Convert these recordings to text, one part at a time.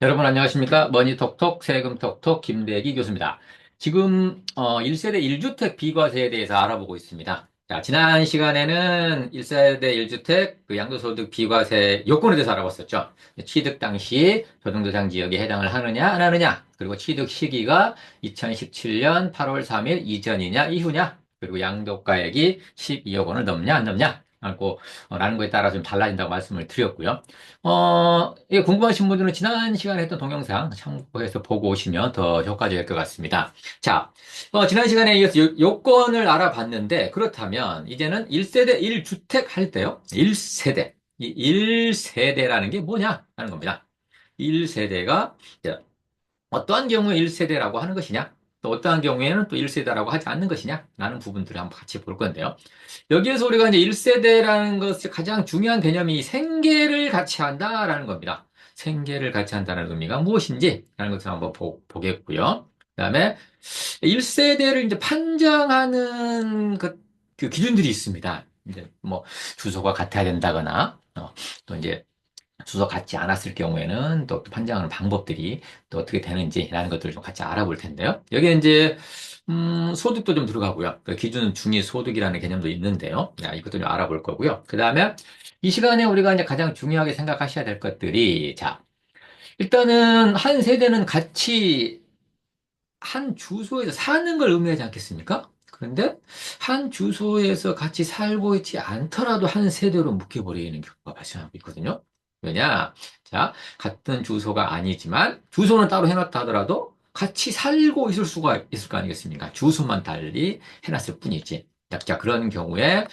여러분 안녕하십니까? 머니톡톡 세금톡톡 김대기 교수입니다. 지금 1세대 1주택 비과세에 대해서 알아보고 있습니다. 자, 지난 시간에는 1세대 1주택 그 양도소득 비과세 요건에 대해서 알아봤었죠. 취득 당시 조정대상 지역에 해당을 하느냐 안 하느냐, 그리고 취득 시기가 2017년 8월 3일 이전이냐 이후냐, 그리고 양도가액이 12억 원을 넘냐 안 넘냐 라는 거에 따라 좀 달라진다고 말씀을 드렸고요. 이게 궁금하신 분들은 지난 시간에 했던 동영상 참고해서 보고 오시면 더 효과적일 것 같습니다. 자, 지난 시간에 이어서 요건을 알아봤는데, 그렇다면 이제는 1세대 1주택 할 때요. 1세대. 이 1세대라는 게 뭐냐? 하는 겁니다. 1세대가 어떠한 경우에 1세대라고 하는 것이냐? 또 어떠한 경우에는 또 1세대라고 하지 않는 것이냐? 라는 부분들을 한번 같이 볼 건데요. 여기에서 우리가 이제 1세대라는 것이 가장 중요한 개념이 생계를 같이 한다라는 겁니다. 생계를 같이 한다는 의미가 무엇인지 라는 것을 한번 보겠고요. 그다음에 1세대를 이제 판정하는 그 기준들이 있습니다. 이제 뭐 주소가 같아야 된다거나 또 이제 주소 같지 않았을 경우에는 또 판정하는 방법들이 또 어떻게 되는지라는 것들을 좀 같이 알아볼 텐데요. 여기에 이제 소득도 좀 들어가고요. 그 기준 중위 소득이라는 개념도 있는데요. 야, 이것도 좀 알아볼 거고요. 그 다음에 이 시간에 우리가 이제 가장 중요하게 생각하셔야 될 것들이, 자, 일단은 한 세대는 같이 한 주소에서 사는 걸 의미하지 않겠습니까? 그런데 한 주소에서 같이 살고 있지 않더라도 한 세대로 묶여버리는 경우가 발생하고 있거든요. 왜냐? 자, 같은 주소가 아니지만 주소는 따로 해놨다 하더라도 같이 살고 있을 수가 있을 거 아니겠습니까? 주소만 달리 해놨을 뿐이지. 자, 그런 경우에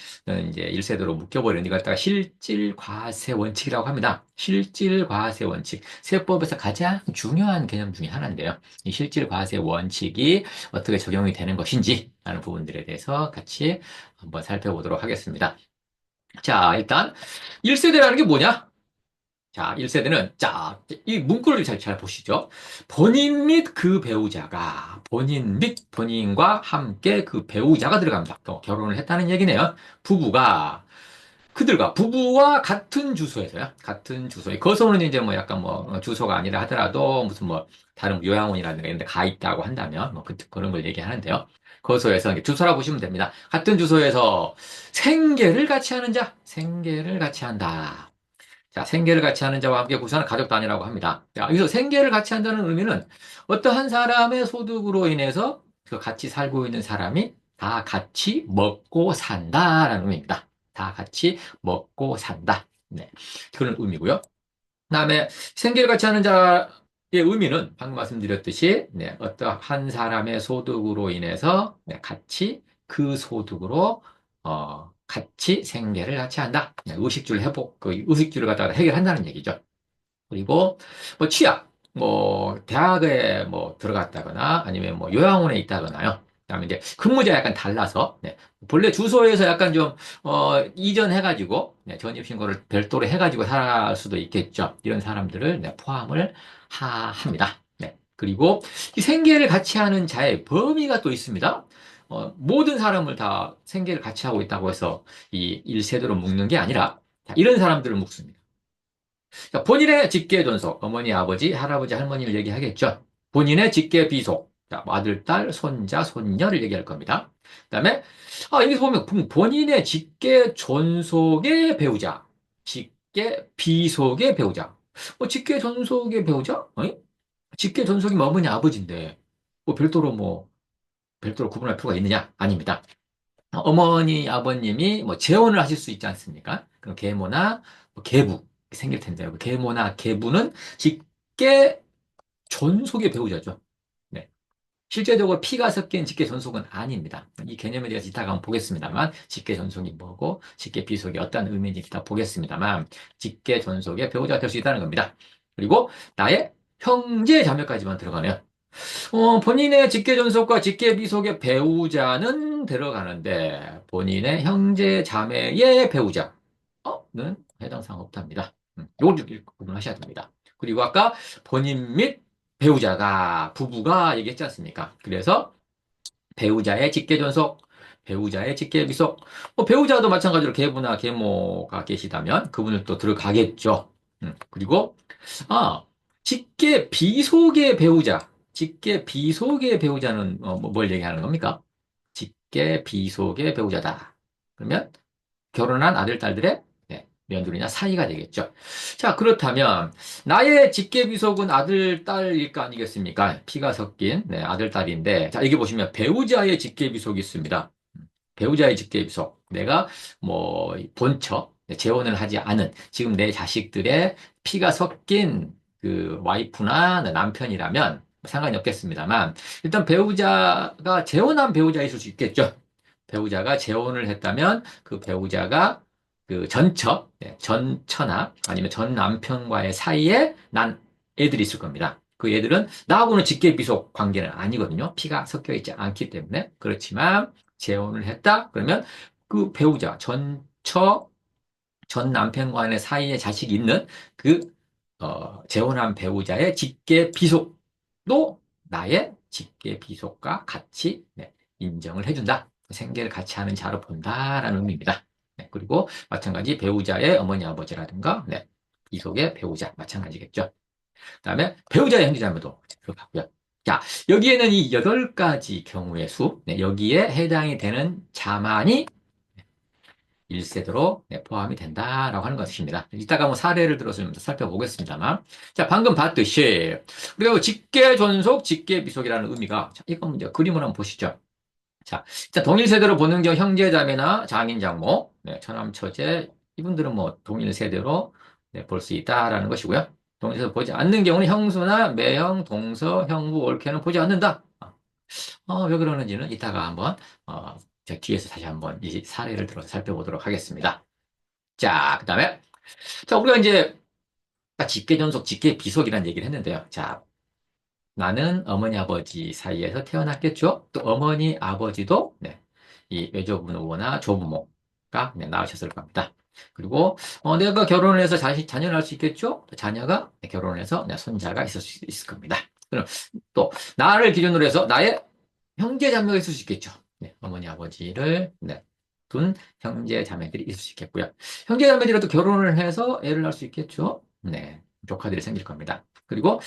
이제 1세대로 묶여버리는 이걸 갖다가 실질과세 원칙이라고 합니다. 실질과세 원칙. 세법에서 가장 중요한 개념 중에 하나인데요. 이 실질과세 원칙이 어떻게 적용이 되는 것인지 라는 부분들에 대해서 같이 한번 살펴보도록 하겠습니다. 자, 일단 1세대라는 게 뭐냐? 자, 1세대는 자, 이 문구를 잘 보시죠. 본인 및 그 배우자가 본인 및 본인과 함께 그 배우자가 들어갑니다. 또 결혼을 했다는 얘기네요. 부부가 그들과 부부와 같은 주소에서요. 같은 주소에. 거소는 이제 뭐 약간 뭐 주소가 아니라 하더라도 무슨 뭐 다른 요양원이라든가 이런 데 가 있다고 한다면 뭐 그런 걸 얘기하는데요. 거소에서 주소라 보시면 됩니다. 같은 주소에서 생계를 같이 하는 자, 생계를 같이 한다. 자, 생계를 같이 하는 자와 함께 구성하는 가족 단위라고 합니다. 자, 여기서 생계를 같이 한다는 의미는 어떠한 사람의 소득으로 인해서 그 같이 살고 있는 사람이 다 같이 먹고 산다라는 의미입니다. 다 같이 먹고 산다. 네. 그런 의미고요. 그다음에 생계를 같이 하는 자의 의미는 방금 말씀드렸듯이 네, 어떠한 사람의 소득으로 인해서 네, 같이 그 소득으로 같이 생계를 같이 한다. 네, 의식주를 회복, 그 의식주를 갖다가 해결한다는 얘기죠. 그리고 뭐 취약, 뭐 대학에 뭐 들어갔다거나 아니면 뭐 요양원에 있다거나요. 그다음에 이제 근무자 약간 달라서 네. 본래 주소에서 약간 좀 이전해가지고 네, 전입신고를 별도로 해가지고 살 수도 있겠죠. 이런 사람들을 네, 포함을 합니다. 네. 그리고 이 생계를 같이 하는 자의 범위가 또 있습니다. 모든 사람을 다 생계를 같이 하고 있다고 해서 이 1세대로 묶는 게 아니라 이런 사람들을 묶습니다. 자, 본인의 직계 존속, 어머니, 아버지, 할아버지, 할머니를 얘기하겠죠. 본인의 직계 비속, 자, 뭐 아들, 딸, 손자, 손녀를 얘기할 겁니다. 그다음에 여기서 보면 본인의 직계 존속의 배우자, 직계 비속의 배우자. 직계 존속의 배우자? 직계 존속이 뭐 어머니, 아버지인데 별도로 구분할 필요가 있느냐? 아닙니다. 어머니, 아버님이 뭐 재혼을 하실 수 있지 않습니까? 그럼 계모나 뭐 계부 생길 텐데요. 그 계모나 계부는 직계 존속의 배우자죠. 네. 실제적으로 피가 섞인 직계 존속은 아닙니다. 이 개념에 대해서 이따가 한번 보겠습니다만, 직계 존속이 뭐고, 직계 비속이 어떤 의미인지 이따 보겠습니다만, 직계 존속의 배우자가 될 수 있다는 겁니다. 그리고 나의 형제 자매까지만 들어가네요. 본인의 직계존속과 직계비속의 배우자는 들어가는데 본인의 형제 자매의 배우자는 해당 사항 없답니다. 요걸 좀 구분하셔야 됩니다. 그리고 아까 본인 및 배우자가 부부가 얘기했지 않습니까? 그래서 배우자의 직계존속, 배우자의 직계비속, 배우자도 마찬가지로 계부나 계모가 계시다면 그분을 또 들어가겠죠. 그리고 아, 직계 비속의 배우자. 직계 비속의 배우자는 뭘 얘기하는 겁니까? 직계 비속의 배우자다. 그러면 결혼한 아들, 딸들의 네, 며느리나 사이가 되겠죠. 자, 그렇다면 나의 직계 비속은 아들, 딸일 거 아니겠습니까? 피가 섞인 네, 아들, 딸인데 자, 여기 보시면 배우자의 직계 비속이 있습니다. 배우자의 직계 비속. 내가 뭐 본처 재혼을 하지 않은 지금 내 자식들의 피가 섞인 그 와이프나 남편이라면 상관이 없겠습니다만 일단 배우자가 재혼한 배우자 있을 수 있겠죠. 배우자가 재혼을 했다면 그 배우자가 그 전처, 전처나 아니면 전 남편과의 사이에 난 애들이 있을 겁니다. 그 애들은 나하고는 직계비속 관계는 아니거든요. 피가 섞여 있지 않기 때문에. 그렇지만 재혼을 했다? 그러면 그 배우자, 전처, 전 남편과의 사이에 자식이 있는 그, 재혼한 배우자의 직계비속도 나의 직계비속과 같이 네, 인정을 해준다. 생계를 같이 하는 자로 본다라는 의미입니다. 네, 그리고 마찬가지 배우자의 어머니, 아버지라든가, 네, 비속의 배우자, 마찬가지겠죠. 그다음에 배우자의 형제자매도 들어가고요. 자, 여기에는 이 8가지 경우의 수, 네, 여기에 해당이 되는 자만이 1세대로 포함이 된다라고 하는 것입니다. 이따가 뭐 사례를 들어서 좀 살펴보겠습니다만. 자, 방금 봤듯이, 우리가 직계 존속, 직계 비속이라는 의미가, 자, 이건 이제 그림을 한번 보시죠. 자, 일단 동일 세대로 보는 경우 형제 자매나 장인 장모, 네, 처남 처제 이분들은 뭐 동일 세대로 네, 볼 수 있다라는 것이고요. 동일 세대로 보지 않는 경우는 형수나 매형, 동서, 형부, 올케는 보지 않는다. 왜 그러는지는 이따가 한번 제 뒤에서 다시 한번 이 사례를 들어서 살펴보도록 하겠습니다. 자, 그다음에 자 우리가 이제 직계 존속, 직계 비속이라는 얘기를 했는데요. 자, 나는 어머니 아버지 사이에서 태어났겠죠. 또 어머니 아버지도 네, 이 외조부모나 조부모가 네, 낳으셨을 겁니다. 그리고 내가 결혼을 해서 자녀를 할 수 있겠죠. 또 자녀가 결혼을 해서 네, 손자가 있을 수 있을 겁니다. 그럼 또 나를 기준으로 해서 나의 형제 자매가 있을 수 있겠죠. 네, 어머니 아버지를 네, 둔 형제 자매들이 있을 수 있겠고요. 형제 자매들이 또 결혼을 해서 애를 낳을 수 있겠죠. 네, 조카들이 생길 겁니다. 그리고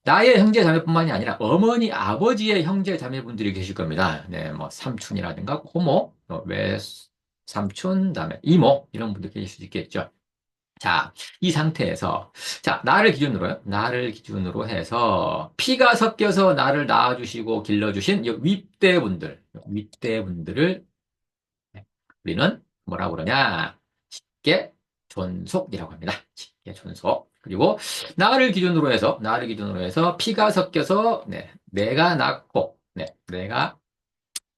나의 형제 자매뿐만이 아니라 어머니, 아버지의 형제 자매분들이 계실 겁니다. 네, 뭐 삼촌이라든가 고모, 외삼촌, 그다음에 이모 이런 분들 계실 수 있겠죠. 자, 이 상태에서 자, 나를 기준으로 해서 피가 섞여서 나를 낳아주시고 길러주신 이 윗대분들을 우리는 뭐라고 그러냐? 직계 존속이라고 합니다. 직계 존속. 그리고 나를 기준으로 해서 피가 섞여서 네, 내가 낳고 내가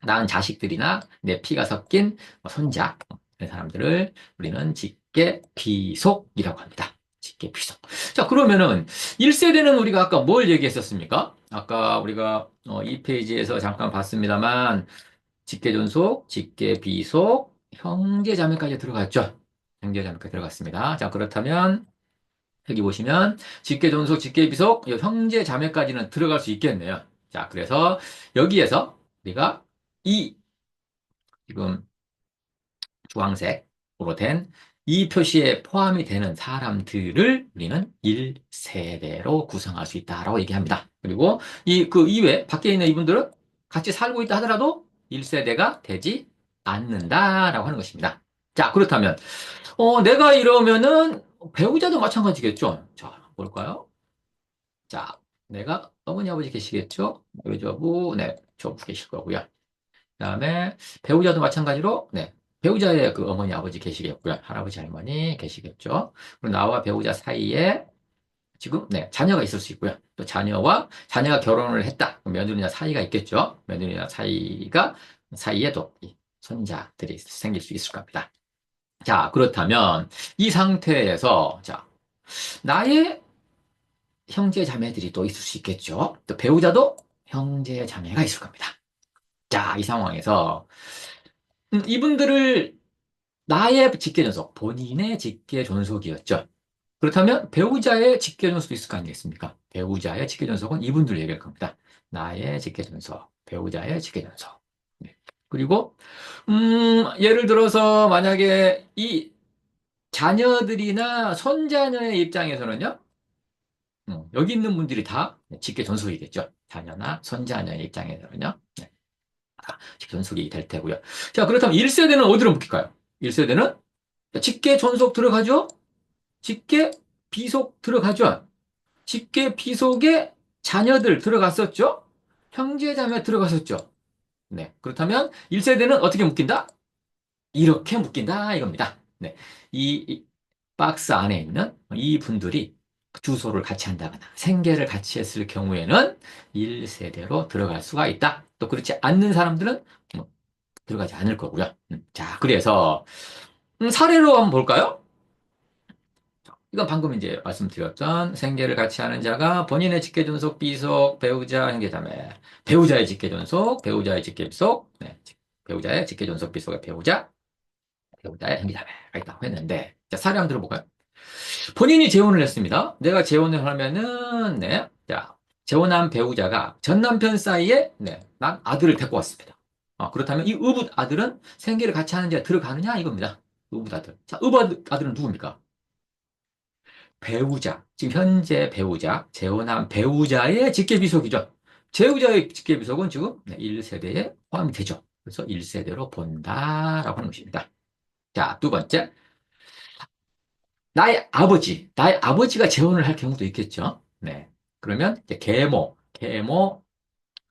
낳은 자식들이나 내 피가 섞인 손자 이런 사람들을 우리는 직계 비속이라고 합니다. 직계 비속. 자, 그러면은 1세대는 우리가 아까 뭘 얘기했었습니까? 아까 우리가 이 페이지에서 잠깐 봤습니다만 직계존속, 직계비속, 형제자매까지 들어갔죠. 형제자매까지 들어갔습니다. 자, 그렇다면 여기 보시면 직계존속, 직계비속, 형제자매까지는 들어갈 수 있겠네요. 자, 그래서 여기에서 우리가 이 지금 주황색으로 된 이 표시에 포함이 되는 사람들을 우리는 1세대로 구성할 수 있다라고 얘기합니다. 그리고 그 이외 밖에 있는 이분들은 같이 살고 있다 하더라도 1세대가 되지 않는다라고 하는 것입니다. 자, 그렇다면 내가 이러면은 배우자도 마찬가지겠죠. 자, 볼까요? 자, 내가 어머니 아버지 계시겠죠? 외조부, 네, 조부 계실 거고요. 그다음에 배우자도 마찬가지로 네. 배우자의 그 어머니 아버지 계시겠고요. 할아버지 할머니 계시겠죠. 그리고 나와 배우자 사이에 지금 네, 자녀가 있을 수 있고요. 또 자녀가 결혼을 했다. 그럼 며느리나 사이가 있겠죠. 며느리나 사이에도 이 손자들이 생길 수 있을 겁니다. 자, 그렇다면 이 상태에서 자, 나의 형제 자매들이 또 있을 수 있겠죠. 또 배우자도 형제 자매가 있을 겁니다. 자, 이 상황에서 이분들을 나의 직계존속, 본인의 직계존속이었죠. 그렇다면 배우자의 직계존속도 있을 거 아니겠습니까? 배우자의 직계존속은 이분들 얘기할 겁니다. 나의 직계존속, 배우자의 직계존속. 네. 그리고 예를 들어서 만약에 이 자녀들이나 손자녀의 입장에서는요, 여기 있는 분들이 다 직계 존속이겠죠. 자녀나 손자녀의 입장에서는요. 네, 다 직계 존속이 될 테고요. 자, 그렇다면 1세대는 어디로 묶일까요? 1세대는 직계 존속 들어가죠? 직계 비속 들어가죠? 직계 비속에 자녀들 들어갔었죠? 형제 자매 들어갔었죠? 네. 그렇다면 1세대는 어떻게 묶인다? 이렇게 묶인다 이겁니다. 네. 이 박스 안에 있는 이 분들이 주소를 같이 한다거나 생계를 같이 했을 경우에는 1세대로 들어갈 수가 있다. 또 그렇지 않는 사람들은 뭐 들어가지 않을 거고요. 자, 그래서 사례로 한번 볼까요? 이건 방금 이제 말씀드렸던 생계를 같이 하는 자가 본인의 직계존속, 비속, 배우자, 형제자매, 배우자의 직계존속, 배우자의 직계비속, 네, 배우자의 직계존속, 비속의 배우자, 배우자의 형제자매가 있다고 했는데, 자, 사례 한번 들어볼까요? 본인이 재혼을 했습니다. 내가 재혼을 하면은, 네, 자, 재혼한 배우자가 전 남편 사이에, 네, 난 아들을 데리고 왔습니다. 그렇다면 이 의붓 아들은 생계를 같이 하는 자가 들어가느냐 이겁니다. 의붓 아들. 자, 의붓 아들은 누굽니까? 배우자, 지금 현재 배우자, 재혼한 배우자의 직계비속이죠. 배우자의 직계비속은 지금 1세대에 포함이 되죠. 그래서 1세대로 본다라고 하는 것입니다. 자, 두 번째. 나의 아버지가 재혼을 할 경우도 있겠죠. 네. 그러면 이제 계모,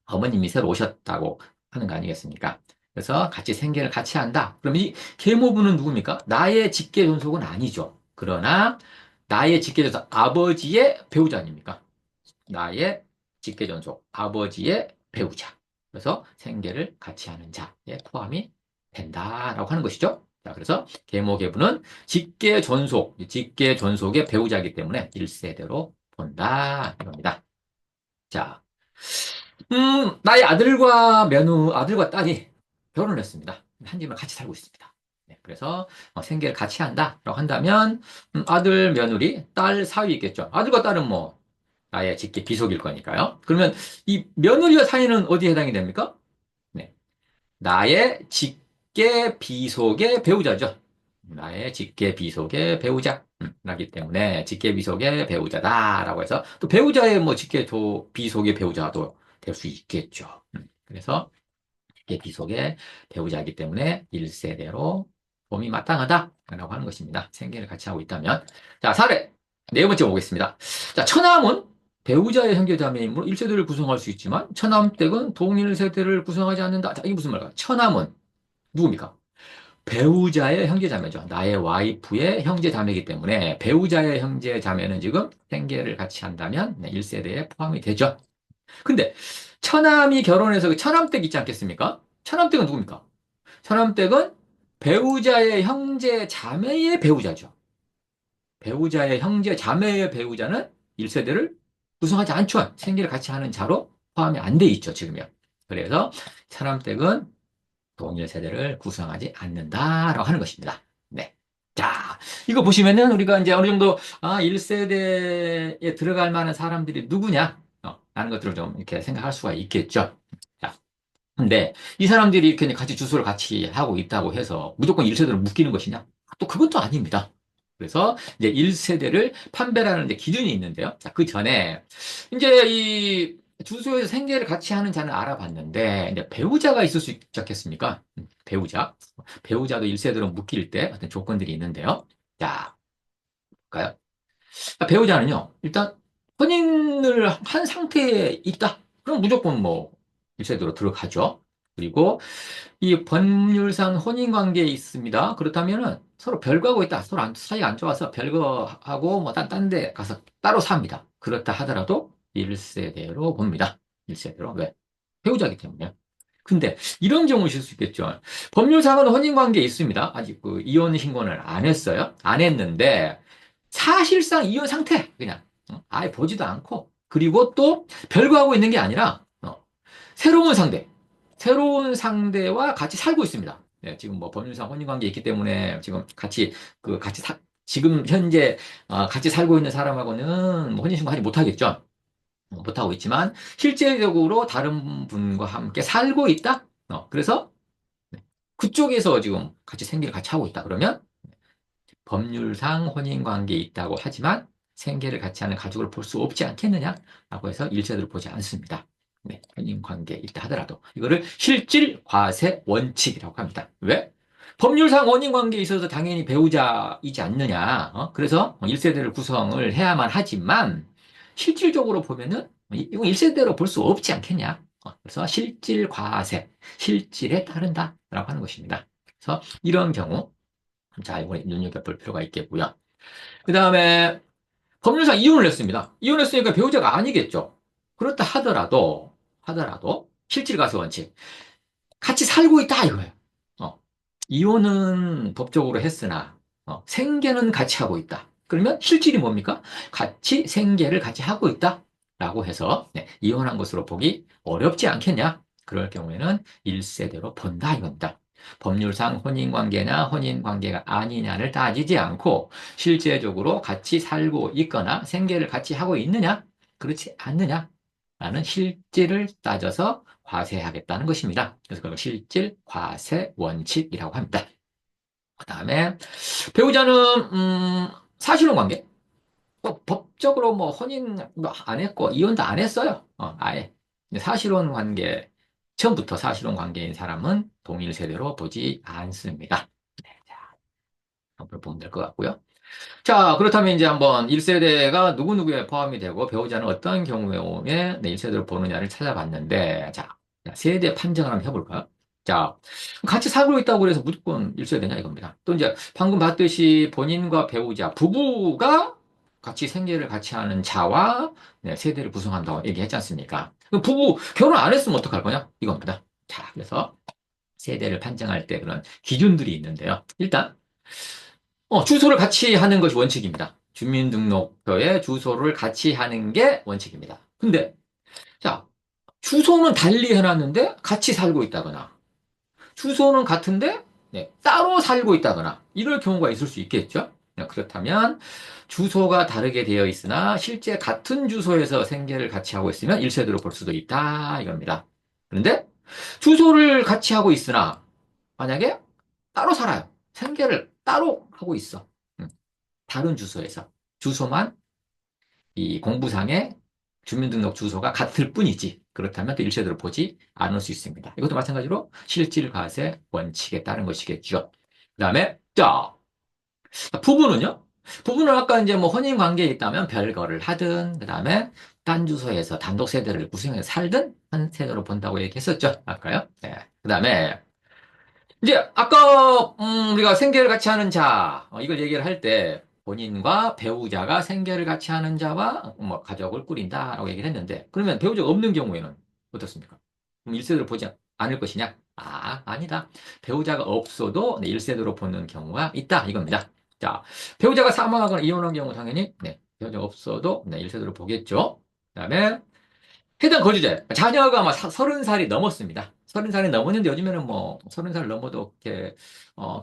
어머님이 새로 오셨다고 하는 거 아니겠습니까? 그래서 같이 생계를 같이 한다. 그럼 이 계모분은 누굽니까? 나의 직계 존속은 아니죠. 그러나 나의 직계 존속 아버지의 배우자 아닙니까? 나의 직계 존속 아버지의 배우자. 그래서 생계를 같이 하는 자에 포함이 된다라고 하는 것이죠. 자, 그래서 계모 계부는 직계 존속의 배우자이기 때문에 1세대로 본다 이겁니다. 자, 나의 아들과 딸이 결혼을 했습니다. 한 집을 같이 살고 있습니다. 네, 그래서 생계를 같이 한다라고 한다면 아들, 며느리, 딸 사위 있겠죠. 아들과 딸은 뭐 나의 직계 비속일 거니까요. 그러면 이 며느리와 사위는 어디에 해당이 됩니까? 네, 나의 직계 비속의 배우자죠. 나의 직계 비속의 배우자. 라기 때문에 직계 비속의 배우자다라고 해서 또 배우자의 뭐 직계 비속의 배우자도 될 수 있겠죠. 그래서 직계 비속의 배우자이기 때문에 1세대로 봄이 마땅하다라고 하는 것입니다. 생계를 같이 하고 있다면. 자, 사례. 네 번째 보겠습니다. 자, 처남은 배우자의 형제자매이므로 1세대를 구성할 수 있지만 처남댁은 동일 세대를 구성하지 않는다. 자, 이게 무슨 말일까? 처남은 누굽니까? 배우자의 형제자매죠. 나의 와이프의 형제자매이기 때문에 배우자의 형제자매는 지금 생계를 같이 한다면 1세대에 포함이 되죠. 근데 처남이 결혼해서 그 처남댁 있지 않겠습니까? 처남댁은 누굽니까? 처남댁은 배우자의 형제자매의 배우자죠. 배우자의 형제자매의 배우자는 1세대를 구성하지 않죠. 생계를 같이 하는 자로 포함이 안 돼 있죠, 지금요. 그래서 처남댁은 동일 세대를 구성하지 않는다라고 하는 것입니다. 네. 자, 이거 보시면은 우리가 이제 어느 정도, 1세대에 들어갈 만한 사람들이 누구냐? 라는 것들을 좀 이렇게 생각할 수가 있겠죠. 자, 근데 이 사람들이 이렇게 같이 주소를 같이 하고 있다고 해서 무조건 1세대로 묶이는 것이냐? 또 그것도 아닙니다. 그래서 이제 1세대를 판별하는 데 기준이 있는데요. 자, 그 전에 이제 이 주소에서 생계를 같이 하는 자는 알아봤는데 이제 배우자가 있을 수 있지 않겠습니까? 배우자. 배우자도 1세대로 묶일 때 어떤 조건들이 있는데요. 자, 볼까요? 배우자는요, 일단 혼인을 한 상태에 있다. 그럼 무조건 뭐 1세대로 들어가죠. 그리고 이 법률상 혼인 관계에 있습니다. 그렇다면은 서로 별거하고 있다. 서로 사이가 안 좋아서 별거하고 뭐 딴 데 가서 따로 삽니다. 그렇다 하더라도 1세대로 봅니다. 1세대로. 왜? 배우자기 때문에. 근데 이런 경우 있을 수 있겠죠. 법률상은 혼인 관계에 있습니다. 아직 그 이혼 신고를 안 했어요. 안 했는데 사실상 이혼 상태 그냥 아예 보지도 않고 그리고 또 별거하고 있는 게 아니라 새로운 상대, 새로운 상대와 같이 살고 있습니다. 네, 지금 뭐 법률상 혼인관계에 있기 때문에 지금 지금 현재 같이 살고 있는 사람하고는 뭐 혼인신고하지 못하겠죠. 못하고 있지만 실제적으로 다른 분과 함께 살고 있다. 그래서 네, 그쪽에서 지금 같이 생계를 같이 하고 있다. 그러면 법률상 혼인관계에 있다고 하지만 생계를 같이 하는 가족을 볼 수 없지 않겠느냐라고 해서 1세대로 보지 않습니다. 네, 혼인 관계 있다 하더라도 이거를 실질 과세 원칙이라고 합니다. 왜? 법률상 혼인 관계에 있어서 당연히 배우자이지 않느냐. 그래서 1세대를 구성을 해야만 하지만 실질적으로 보면은 이건 1세대로 볼 수 없지 않겠냐. 그래서 실질 과세, 실질에 따른다라고 하는 것입니다. 그래서 이런 경우 자, 이번에 눈여겨볼 필요가 있겠고요. 그 다음에 법률상 이혼을 했습니다. 이혼했으니까 배우자가 아니겠죠. 그렇다 하더라도 실질 과세 원칙. 같이 살고 있다 이거예요. 어, 이혼은 법적으로 했으나 생계는 같이 하고 있다. 그러면 실질이 뭡니까? 같이 생계를 같이 하고 있다라고 해서 네, 이혼한 것으로 보기 어렵지 않겠냐? 그럴 경우에는 1세대로 본다 이겁니다. 법률상 혼인관계나 혼인관계가 아니냐를 따지지 않고 실제적으로 같이 살고 있거나 생계를 같이 하고 있느냐? 그렇지 않느냐? 라는 실질을 따져서 과세하겠다는 것입니다. 그래서 그걸 실질 과세 원칙이라고 합니다. 그 다음에 배우자는 사실혼 관계. 법적으로 뭐 혼인 뭐안 했고 이혼도 안 했어요. 아예 사실혼 관계 처음부터 사실혼 관계인 사람은 동일 세대로 보지 않습니다. 네, 자, 한번 보면 될 것 같고요. 자, 그렇다면 이제 한번 1세대가 누구누구에 포함이 되고 배우자는 어떤 경우에 1세대로 보느냐를 찾아봤는데, 자, 세대 판정을 한번 해볼까요? 자, 같이 살고 있다고 해서 무조건 1세대냐 이겁니다. 또 이제 방금 봤듯이 본인과 배우자, 부부가 같이 생계를 같이 하는 자와 세대를 구성한다고 얘기했지 않습니까? 그럼 부부 결혼 안 했으면 어떡할 거냐? 이겁니다. 자, 그래서 세대를 판정할 때 그런 기준들이 있는데요. 일단, 주소를 같이 하는 것이 원칙입니다. 주민등록표에 주소를 같이 하는 게 원칙입니다. 근데, 자, 주소는 달리 해놨는데 같이 살고 있다거나, 주소는 같은데, 네, 따로 살고 있다거나, 이럴 경우가 있을 수 있겠죠? 그렇다면, 주소가 다르게 되어 있으나, 실제 같은 주소에서 생계를 같이 하고 있으면 1세대로 볼 수도 있다, 이겁니다. 그런데, 주소를 같이 하고 있으나, 만약에 따로 살아요. 생계를 따로 하고 있어. 다른 주소에서. 주소만 이 공부상의 주민등록 주소가 같을 뿐이지. 그렇다면 또 일체대로 보지 않을 수 있습니다. 이것도 마찬가지로 실질과세 원칙에 따른 것이겠죠. 그 다음에, 자, 부부는요? 부부는 아까 이제 뭐 혼인 관계에 있다면 별거를 하든, 그 다음에 딴 주소에서 단독 세대를 구성해서 살든 한 세대로 본다고 얘기했었죠. 아까요. 네. 그 다음에, 이제 아까 우리가 생계를 같이 하는 자 이걸 얘기를 할 때 본인과 배우자가 생계를 같이 하는 자와 뭐 가족을 꾸린다라고 얘기를 했는데 그러면 배우자가 없는 경우에는 어떻습니까? 그럼 1세대로 보지 않을 것이냐? 아니다. 배우자가 없어도 1세대로 보는 경우가 있다 이겁니다. 자, 배우자가 사망하거나 이혼한 경우 당연히 배우자가 없어도 1세대로 보겠죠. 그다음에 해당 거주자, 자녀가 아마 30살이 넘었습니다. 30살이 넘었는데 요즘에는 뭐 30살 넘어도 이렇게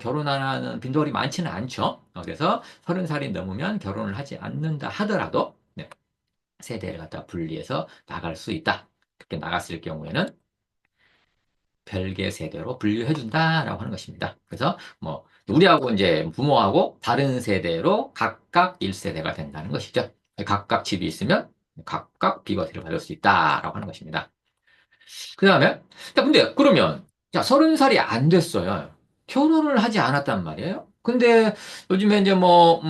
결혼 안 하는 빈도율이 많지는 않죠. 그래서 30살이 넘으면 결혼을 하지 않는다 하더라도 세대를 갖다 분리해서 나갈 수 있다. 그렇게 나갔을 경우에는 별개 세대로 분류해 준다라고 하는 것입니다. 그래서 뭐 우리하고 이제 부모하고 다른 세대로 각각 1세대가 된다는 것이죠. 각각 집이 있으면 각각 비과세를 받을 수 있다라고 하는 것입니다. 그 다음에, 근데 그러면, 자, 30살이 안 됐어요. 결혼을 하지 않았단 말이에요. 근데 요즘에 이제 뭐,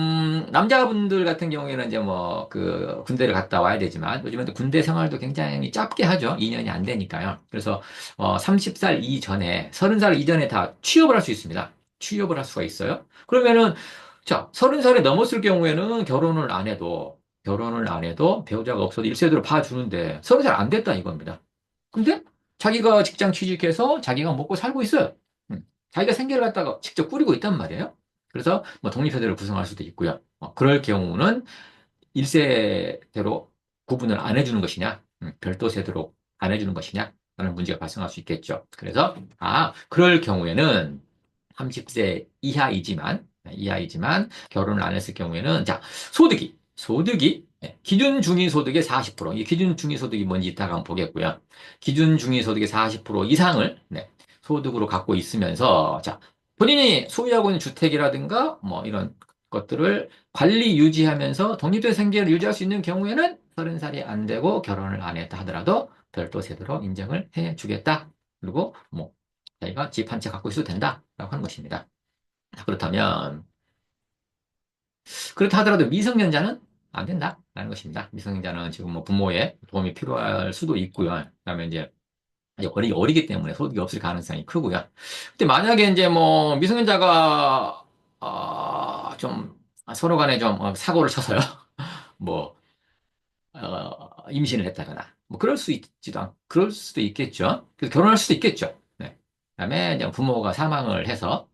남자분들 같은 경우에는 이제 뭐, 군대를 갔다 와야 되지만, 요즘에 또 군대 생활도 굉장히 짧게 하죠. 2년이 안 되니까요. 그래서, 30살 이전에, 30살 이전에 다 취업을 할 수 있습니다. 취업을 할 수가 있어요. 그러면은, 자, 30살이 넘었을 경우에는 결혼을 안 해도 배우자가 없어도 1세대로 봐주는데, 30살 안 됐다 이겁니다. 근데 자기가 직장 취직해서 자기가 먹고 살고 있어요. 자기가 생계를 갖다가 직접 꾸리고 있단 말이에요. 그래서 뭐 독립세대를 구성할 수도 있고요. 그럴 경우는 1세대로 구분을 안 해주는 것이냐, 별도 세대로 안 해주는 것이냐, 라는 문제가 발생할 수 있겠죠. 그래서, 그럴 경우에는 30세 이하이지만 결혼을 안 했을 경우에는, 자, 소득이, 기준 중위소득의 40%, 이 기준 중위소득이 뭔지 이따가 한번 보겠고요. 기준 중위소득의 40% 이상을 소득으로 갖고 있으면서, 자, 본인이 소유하고 있는 주택이라든가, 뭐 이런 것들을 관리 유지하면서 독립된 생계를 유지할 수 있는 경우에는 30살이 안 되고 결혼을 안 했다 하더라도 별도 세대로 인정을 해 주겠다. 그리고 뭐 자기가 집 한 채 갖고 있어도 된다라고 하는 것입니다. 그렇다면 그렇다 하더라도 미성년자는 안 된다라는 것입니다. 미성년자는 지금 뭐 부모의 도움이 필요할 수도 있고요. 그다음에 이제 아직 어리기 때문에 소득이 없을 가능성이 크고요. 근데 만약에 이제 뭐 미성년자가 좀 서로 간에 좀 사고를 쳐서요. 뭐 임신을 했다거나 뭐 그럴 수도 있겠죠. 그래서 결혼할 수도 있겠죠. 네. 그다음에 이제 부모가 사망을 해서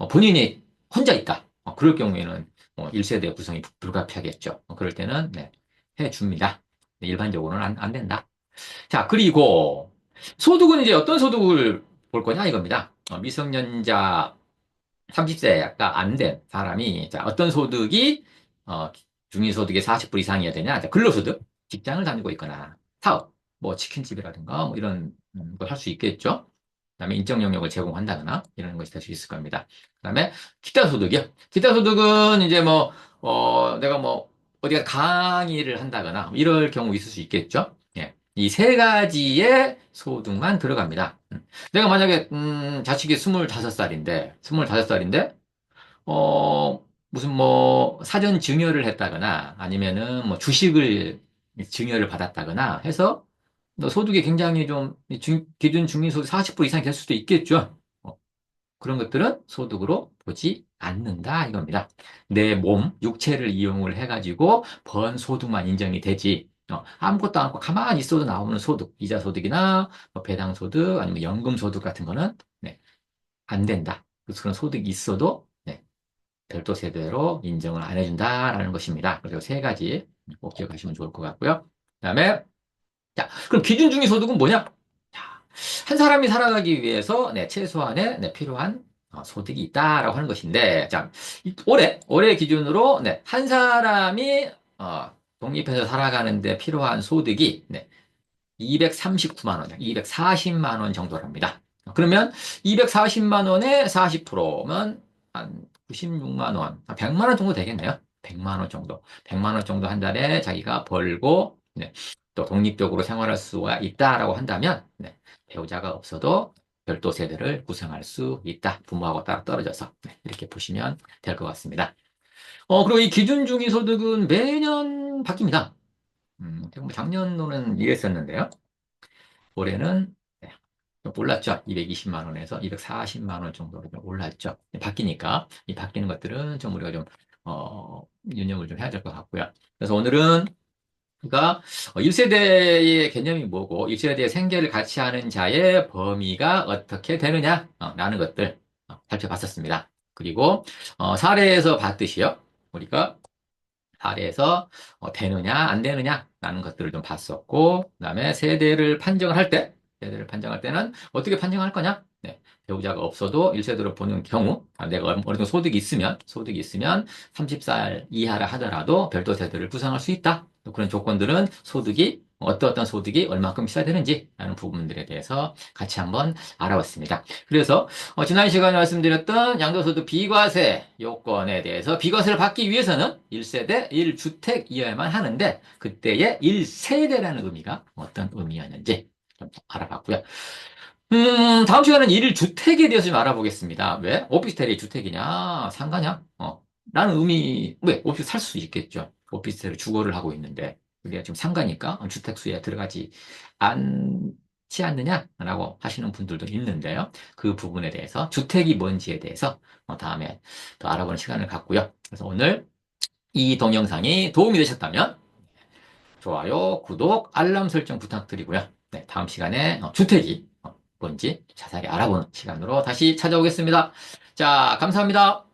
본인이 혼자 있다. 그럴 경우에는 1세대 구성이 불가피하겠죠. 그럴 때는 네, 해줍니다. 네, 일반적으로는 안 된다. 자, 그리고 소득은 이제 어떤 소득을 볼 거냐 이겁니다. 미성년자 30세가 안 된 사람이 자, 어떤 소득이 어, 중위소득의 40% 이상이어야 되냐? 자, 근로소득, 직장을 다니고 있거나 사업, 뭐 치킨집이라든가 뭐 이런 걸 할 수 있겠죠. 그다음에 인적 영역을 제공한다거나 이런 것이 될 수 있을 겁니다. 그다음에 기타 소득이요. 기타 소득은 이제 뭐 내가 뭐 어디 가 강의를 한다거나 뭐 이럴 경우 있을 수 있겠죠. 예. 이 세 가지의 소득만 들어갑니다. 내가 만약에 자식이 25살인데 무슨 뭐 사전 증여를 했다거나 아니면은 뭐 주식을 증여를 받았다거나 해서 너 소득이 굉장히 좀 기준 중위소득 40% 이상이 될 수도 있겠죠. 그런 것들은 소득으로 보지 않는다 이겁니다. 내 몸, 육체를 이용을 해가지고 번 소득만 인정이 되지. 아무것도 안 하고 가만히 있어도 나오는 소득, 이자 소득이나 뭐 배당 소득 아니면 연금 소득 같은 거는 네, 안 된다. 그래서 그런 소득이 있어도 네, 별도 세대로 인정을 안 해준다라는 것입니다. 그래서 세 가지 꼭 기억하시면 좋을 것 같고요. 그다음에 자, 그럼 기준 중위 소득은 뭐냐? 자, 한 사람이 살아가기 위해서 네, 최소한의 네, 필요한 소득이 있다라고 하는 것인데, 자, 올해 기준으로 네, 한 사람이 독립해서 살아가는데 필요한 소득이 네, 239만 원, 240만 원 정도랍니다. 그러면 240만 원에 40%면 한 96만 원, 100만 원 정도 되겠네요. 100만 원 정도. 100만 원 정도 한 달에 자기가 벌고 네, 또 독립적으로 생활할 수가 있다라고 한다면 네, 배우자가 없어도 별도 세대를 구성할 수 있다. 부모하고 따로 떨어져서 네, 이렇게 보시면 될 것 같습니다. 그리고 이 기준 중위 소득은 매년 바뀝니다. 뭐 작년도는 이랬었는데요. 올해는 네, 좀 올랐죠. 220만 원에서 240만 원 정도로 좀 올랐죠. 바뀌니까 이 바뀌는 것들은 좀 우리가 좀 유념을 좀 해야 될 것 같고요. 그래서 오늘은 우리가 1세대의 개념이 뭐고 1세대의 생계를 같이 하는 자의 범위가 어떻게 되느냐 라는 것들 살펴봤었습니다. 그리고 사례에서 봤듯이요. 우리가 사례에서 되느냐 안 되느냐라는 것들을 좀 봤었고 그다음에 세대를 판정할 때는 어떻게 판정할 거냐? 네, 배우자가 없어도 1세대로 보는 경우 내가 어느 정도 소득이 있으면 30살 이하라 하더라도 별도 세대를 구성할 수 있다. 또 그런 조건들은 어떤 소득이 얼마큼 있어야 되는지 라는 부분들에 대해서 같이 한번 알아봤습니다. 그래서 지난 시간에 말씀드렸던 양도소득 비과세 요건에 대해서 비과세를 받기 위해서는 1세대 1주택이어야만 하는데 그때의 1세대라는 의미가 어떤 의미였는지 좀 알아봤고요. 다음 시간은 1주택에 대해서 좀 알아보겠습니다. 왜? 오피스텔이 주택이냐? 상가냐? 라는 왜? 오피스 살 수 있겠죠. 오피스텔을 주거를 하고 있는데 우리가 지금 상가니까 주택수에 들어가지 않지 않느냐라고 하시는 분들도 있는데요. 그 부분에 대해서 주택이 뭔지에 대해서 다음에 더 알아보는 시간을 갖고요. 그래서 오늘 이 동영상이 도움이 되셨다면 좋아요, 구독, 알람 설정 부탁드리고요. 네, 다음 시간에 주택이 뭔지 자세하게 알아보는 시간으로 다시 찾아오겠습니다. 자, 감사합니다.